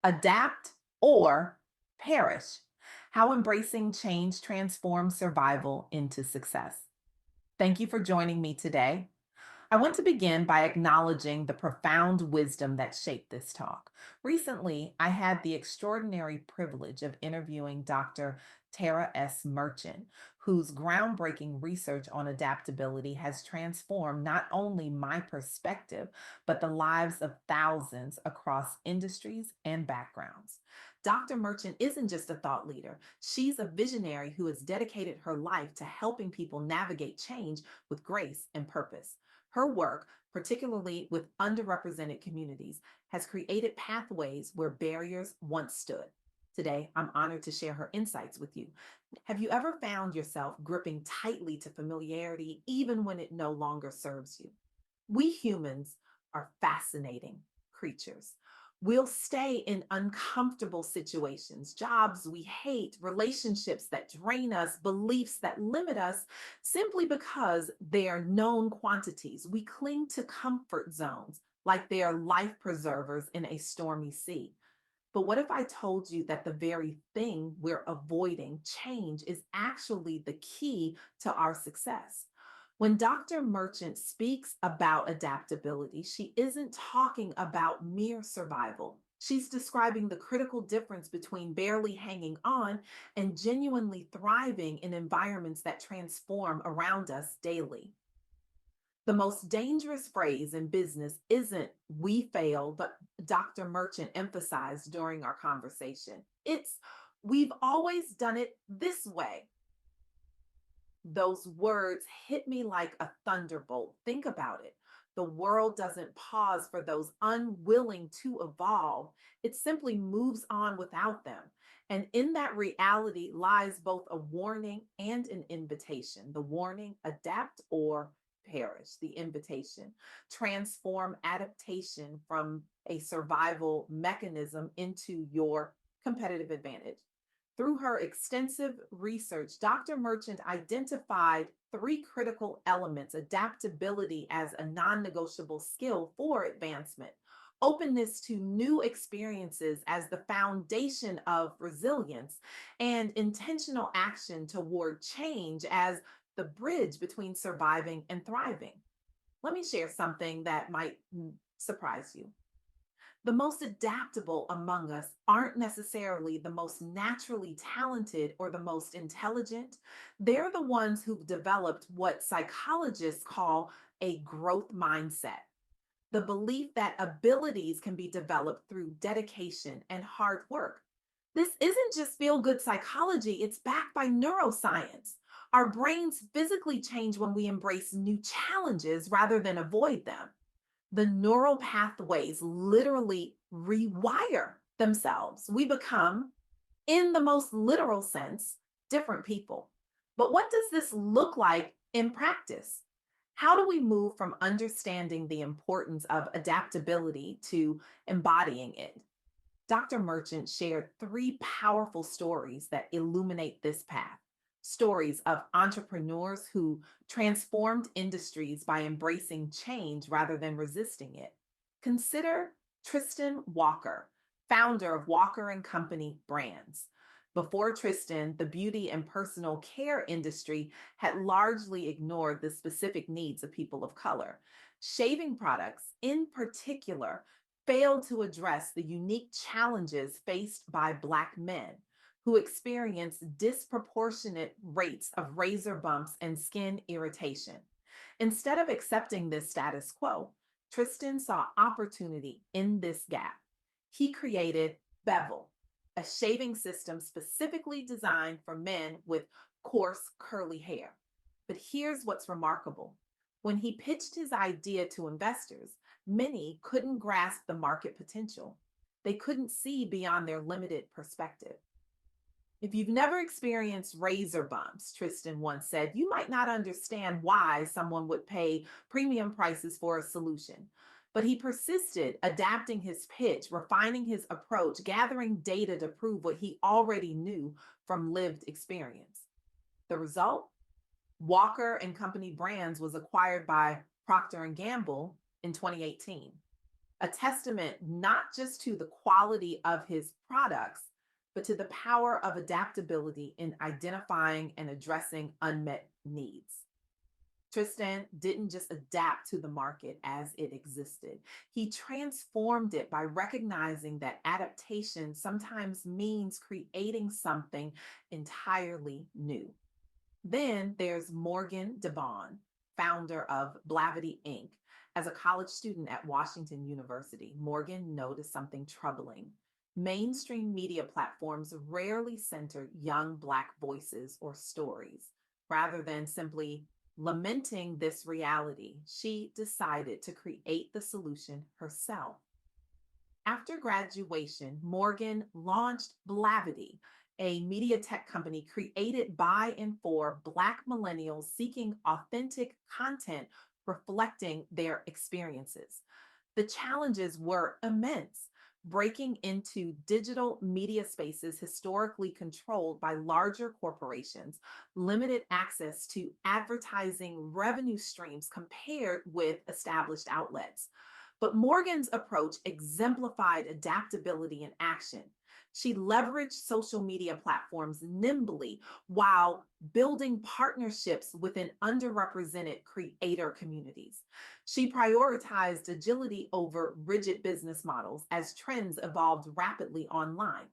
Adapt or perish. How embracing change transforms survival into success. Thank you for joining me today. I want to begin by acknowledging the profound wisdom that shaped this talk. Recently, I had the extraordinary privilege of interviewing Dr. Tara S. Merchant, whose groundbreaking research on adaptability has transformed not only my perspective, but the lives of thousands across industries and backgrounds. Dr. Merchant isn't just a thought leader, she's a visionary who has dedicated her life to helping people navigate change with grace and purpose. Her work, particularly with underrepresented communities, has created pathways where barriers once stood. Today, I'm honored to share her insights with you. Have you ever found yourself gripping tightly to familiarity even when it no longer serves you? We humans are fascinating creatures. We'll stay in uncomfortable situations, jobs we hate, relationships that drain us, beliefs that limit us, simply because they are known quantities. We cling to comfort zones like they are life preservers in a stormy sea. But what if I told you that the very thing we're avoiding, change, is actually the key to our success? When Dr. Merchant speaks about adaptability, she isn't talking about mere survival. She's describing the critical difference between barely hanging on and genuinely thriving in environments that transform around us daily. The most dangerous phrase in business isn't "we failed," but Dr. Merchant emphasized during our conversation. It's "we've always done it this way." Those words hit me like a thunderbolt. Think about it. The world doesn't pause for those unwilling to evolve, it simply moves on without them. And in that reality lies both a warning and an invitation. The warning, adapt or perish. The invitation, transform adaptation from a survival mechanism into your competitive advantage. Through her extensive research, Dr. Merchant identified three critical elements: adaptability as a non negotiable skill for advancement, openness to new experiences as the foundation of resilience, and intentional action toward change as the bridge between surviving and thriving. Let me share something that might surprise you. The most adaptable among us aren't necessarily the most naturally talented or the most intelligent. They're the ones who've developed what psychologists call a growth mindset, the belief that abilities can be developed through dedication and hard work. This isn't just feel good psychology, it's backed by neuroscience. Our brains physically change when we embrace new challenges rather than avoid them. The neural pathways literally rewire themselves. We become, in the most literal sense, different people. But what does this look like in practice? How do we move from understanding the importance of adaptability to embodying it? Dr. Merchant shared three powerful stories that illuminate this path. Stories of entrepreneurs who transformed industries by embracing change rather than resisting it. Consider Tristan Walker, founder of Walker and Company Brands. Before Tristan, the beauty and personal care industry had largely ignored the specific needs of people of color. Shaving products, in particular, failed to address the unique challenges faced by Black men who experience disproportionate rates of razor bumps and skin irritation. Instead of accepting this status quo, Tristan saw opportunity in this gap. He created Bevel, a shaving system specifically designed for men with coarse, curly hair. But here's what's remarkable. When he pitched his idea to investors, many couldn't grasp the market potential. They couldn't see beyond their limited perspective. If you've never experienced razor bumps, Tristan once said, you might not understand why someone would pay premium prices for a solution. But he persisted, adapting his pitch, refining his approach, gathering data to prove what he already knew from lived experience. The result? Walker and Company Brands was acquired by Procter and Gamble in 2018. a testament not just to the quality of his products, but to the power of adaptability in identifying and addressing unmet needs. Tristan didn't just adapt to the market as it existed. He transformed it by recognizing that adaptation sometimes means creating something entirely new. Then there's Morgan DeBon, founder of Blavity Inc. As a college student at Washington University, Morgan noticed something troubling. Mainstream media platforms rarely center young Black voices or stories. Rather than simply lamenting this reality, she decided to create the solution herself. After graduation, Morgan launched Blavity, a media tech company created by and for Black millennials seeking authentic content reflecting their experiences. The challenges were immense. Breaking into digital media spaces historically controlled by larger corporations, limited access to advertising revenue streams compared with established outlets. But Morgan's approach exemplified adaptability in action. She leveraged social media platforms nimbly while building partnerships within underrepresented creator communities. She prioritized agility over rigid business models as trends evolved rapidly online.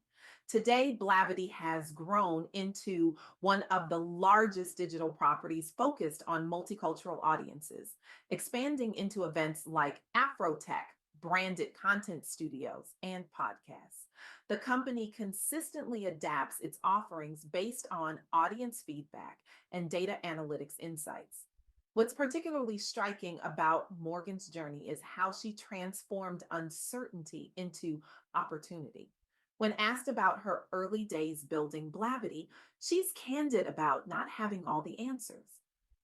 Today, Blavity has grown into one of the largest digital properties focused on multicultural audiences, expanding into events like Afrotech, branded content studios, and podcasts. The company consistently adapts its offerings based on audience feedback and data analytics insights. What's particularly striking about Morgan's journey is how she transformed uncertainty into opportunity. When asked about her early days building Blavity, she's candid about not having all the answers.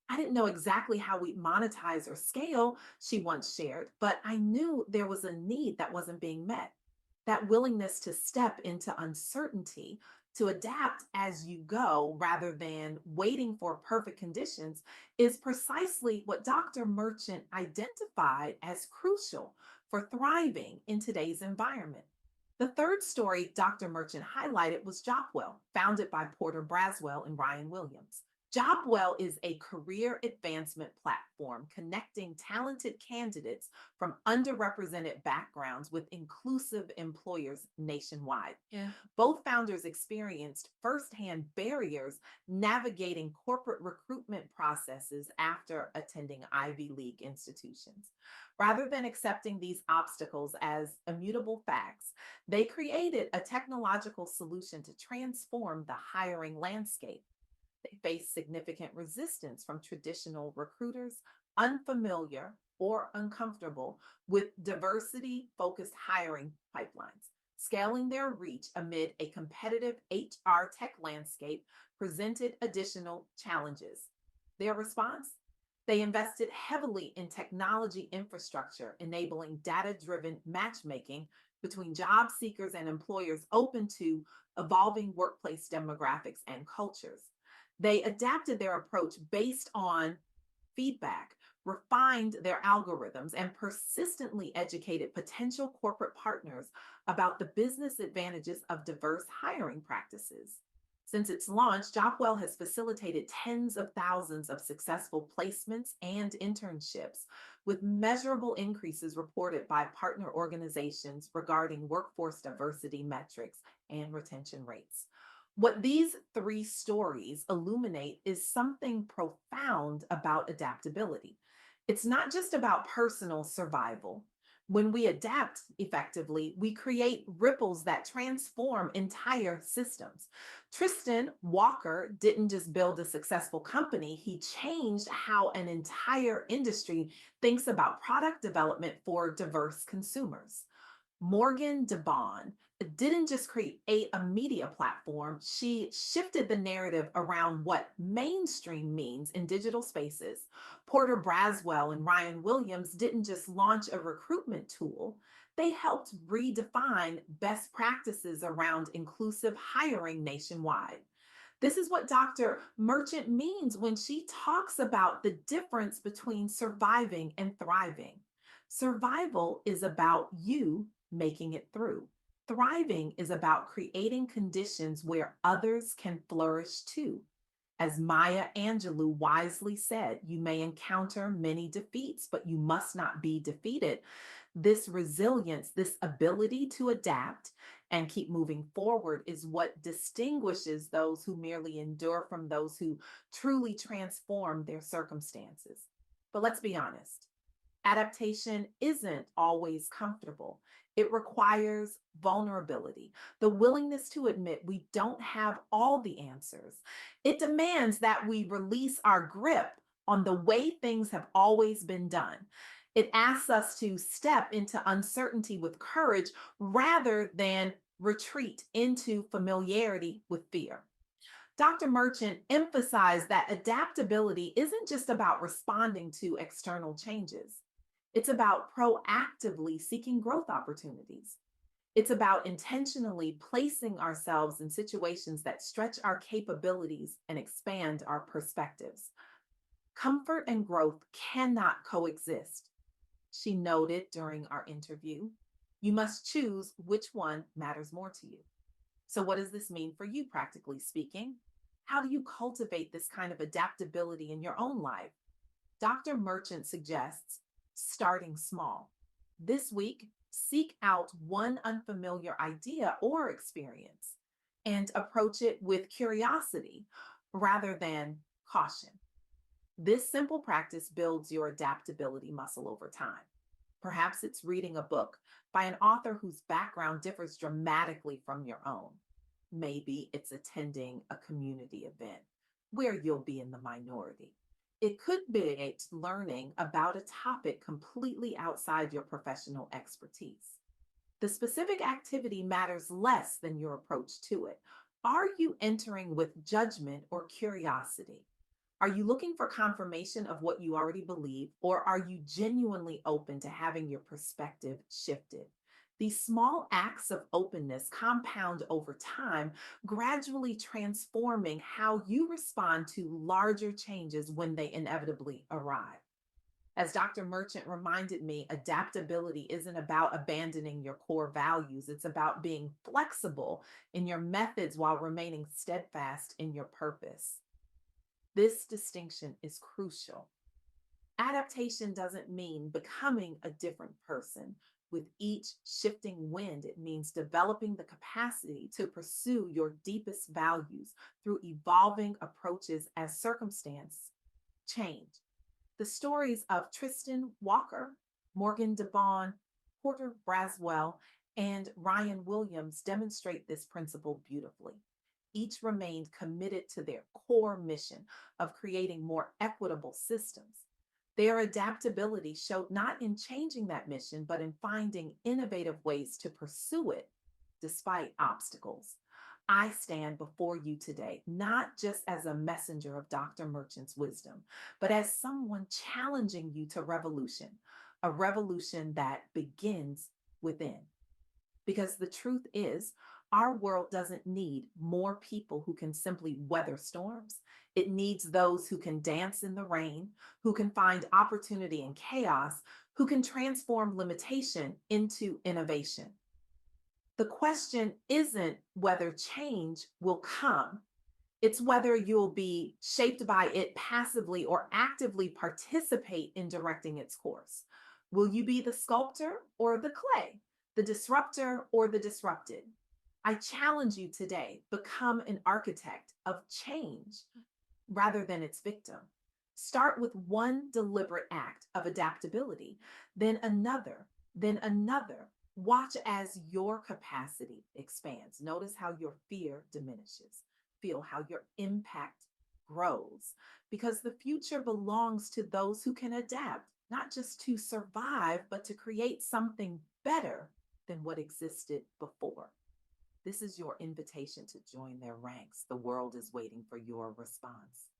I didn't know exactly how we'd monetize or scale, she once shared, but I knew there was a need that wasn't being met. That willingness to step into uncertainty, to adapt as you go rather than waiting for perfect conditions, is precisely what Dr. Merchant identified as crucial for thriving in today's environment. The third story Dr. Merchant highlighted was Jobwell, founded by Porter Braswell and Ryan Williams. Jobwell is a career advancement platform connecting talented candidates from underrepresented backgrounds with inclusive employers nationwide. Yeah. Both founders experienced firsthand barriers navigating corporate recruitment processes after attending Ivy League institutions. Rather than accepting these obstacles as immutable facts, they created a technological solution to transform the hiring landscape. They face significant resistance from traditional recruiters, unfamiliar or uncomfortable with diversity focused hiring pipelines. Scaling their reach amid a competitive HR tech landscape presented additional challenges. Their response? They invested heavily in technology infrastructure, enabling data driven matchmaking between job seekers and employers open to evolving workplace demographics and cultures. They adapted their approach based on feedback, refined their algorithms, and persistently educated potential corporate partners about the business advantages of diverse hiring practices. Since its launch, Jobwell has facilitated tens of thousands of successful placements and internships, with measurable increases reported by partner organizations regarding workforce diversity metrics and retention rates. What these three stories illuminate is something profound about adaptability. It's not just about personal survival. When we adapt effectively, we create ripples that transform entire systems. Tristan Walker didn't just build a successful company, he changed how an entire industry thinks about product development for diverse consumers. Morgan DeBon didn't just create a media platform, she shifted the narrative around what mainstream means in digital spaces. Porter Braswell and Ryan Williams didn't just launch a recruitment tool, they helped redefine best practices around inclusive hiring nationwide. This is what Dr. Merchant means when she talks about the difference between surviving and thriving. Survival is about you making it through. Thriving is about creating conditions where others can flourish too. As Maya Angelou wisely said, you may encounter many defeats, but you must not be defeated. This resilience, this ability to adapt and keep moving forward is what distinguishes those who merely endure from those who truly transform their circumstances. But let's be honest, adaptation isn't always comfortable. It requires vulnerability, the willingness to admit we don't have all the answers. It demands that we release our grip on the way things have always been done. It asks us to step into uncertainty with courage rather than retreat into familiarity with fear. Dr. Merchant emphasized that adaptability isn't just about responding to external changes. It's about proactively seeking growth opportunities. It's about intentionally placing ourselves in situations that stretch our capabilities and expand our perspectives. Comfort and growth cannot coexist, she noted during our interview. You must choose which one matters more to you. So, what does this mean for you, practically speaking? How do you cultivate this kind of adaptability in your own life? Dr. Merchant suggests starting small. This week, seek out one unfamiliar idea or experience and approach it with curiosity rather than caution. This simple practice builds your adaptability muscle over time. Perhaps it's reading a book by an author whose background differs dramatically from your own. Maybe it's attending a community event where you'll be in the minority. It could be it's learning about a topic completely outside your professional expertise. The specific activity matters less than your approach to it. Are you entering with judgment or curiosity? Are you looking for confirmation of what you already believe, or are you genuinely open to having your perspective shifted? These small acts of openness compound over time, gradually transforming how you respond to larger changes when they inevitably arrive. As Dr. Merchant reminded me, adaptability isn't about abandoning your core values. It's about being flexible in your methods while remaining steadfast in your purpose. This distinction is crucial. Adaptation doesn't mean becoming a different person. With each shifting wind, it means developing the capacity to pursue your deepest values through evolving approaches as circumstance change. The stories of Tristan Walker, Morgan DeBaun, Porter Braswell, and Ryan Williams demonstrate this principle beautifully. Each remained committed to their core mission of creating more equitable systems. Their adaptability showed not in changing that mission, but in finding innovative ways to pursue it despite obstacles. I stand before you today, not just as a messenger of Dr. Merchant's wisdom, but as someone challenging you to revolution, a revolution that begins within. Because the truth is, our world doesn't need more people who can simply weather storms. It needs those who can dance in the rain, who can find opportunity in chaos, who can transform limitation into innovation. The question isn't whether change will come, it's whether you'll be shaped by it passively or actively participate in directing its course. Will you be the sculptor or the clay, the disruptor or the disrupted? I challenge you today, become an architect of change rather than its victim. Start with one deliberate act of adaptability, then another, then another. Watch as your capacity expands. Notice how your fear diminishes. Feel how your impact grows because the future belongs to those who can adapt, not just to survive, but to create something better than what existed before. This is your invitation to join their ranks. The world is waiting for your response.